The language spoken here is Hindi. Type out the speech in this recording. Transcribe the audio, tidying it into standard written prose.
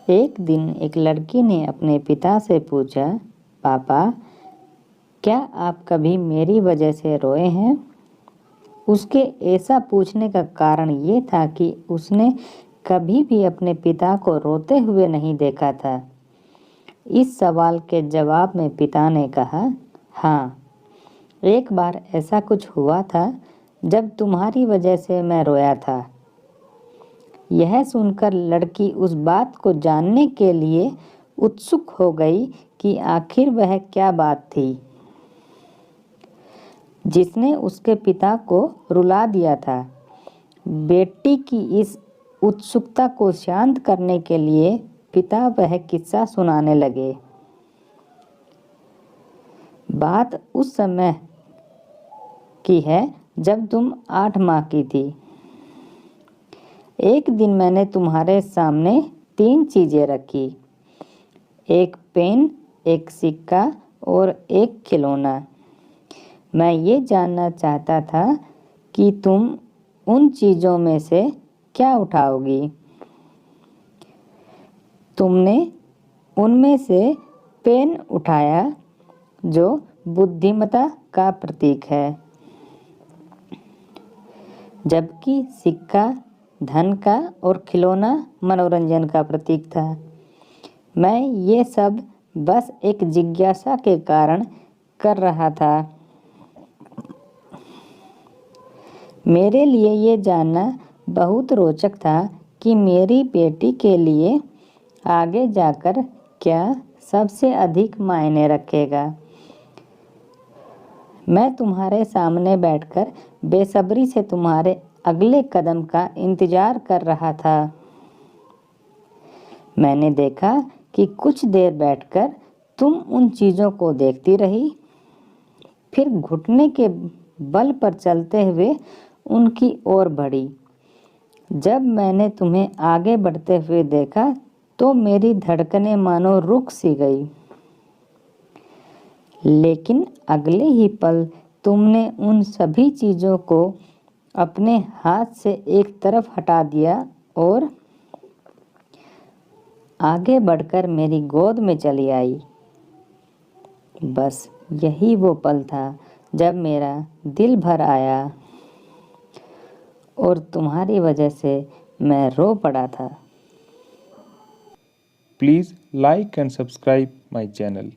एक दिन एक लड़की ने अपने पिता से पूछा, पापा, क्या आप कभी मेरी वजह से रोए हैं? उसके ऐसा पूछने का कारण ये था कि उसने कभी भी अपने पिता को रोते हुए नहीं देखा था। इस सवाल के जवाब में पिता ने कहा, हाँ, एक बार ऐसा कुछ हुआ था जब तुम्हारी वजह से मैं रोया था। यह सुनकर लड़की उस बात को जानने के लिए उत्सुक हो गई कि आखिर वह क्या बात थी जिसने उसके पिता को रुला दिया था। बेटी की इस उत्सुकता को शांत करने के लिए पिता वह किस्सा सुनाने लगे। बात उस समय की है जब तुम 8 माह की थी। एक दिन मैंने तुम्हारे सामने 3 चीज़ें रखी, एक पेन, एक सिक्का और एक खिलौना। मैं ये जानना चाहता था कि तुम उन चीज़ों में से क्या उठाओगी। तुमने उनमें से पेन उठाया, जो बुद्धिमत्ता का प्रतीक है, जबकि सिक्का धन का और खिलौना मनोरंजन का प्रतीक था। मैं ये सब बस एक जिज्ञासा के कारण कर रहा था। मेरे लिए ये जानना बहुत रोचक था कि मेरी बेटी के लिए आगे जाकर क्या सबसे अधिक मायने रखेगा। मैं तुम्हारे सामने बैठकर बेसब्री से तुम्हारे अगले कदम का इंतजार कर रहा था। मैंने देखा कि कुछ देर बैठकर तुम उन चीज़ों को देखती रही, फिर घुटने के बल पर चलते हुए उनकी ओर बढ़ी। जब मैंने तुम्हें आगे बढ़ते हुए देखा तो मेरी धड़कनें मानो रुक सी गई। लेकिन अगले ही पल तुमने उन सभी चीज़ों को अपने हाथ से एक तरफ हटा दिया और आगे बढ़कर मेरी गोद में चली आई। बस यही वो पल था जब मेरा दिल भर आया और तुम्हारी वजह से मैं रो पड़ा था। Please like and subscribe my channel.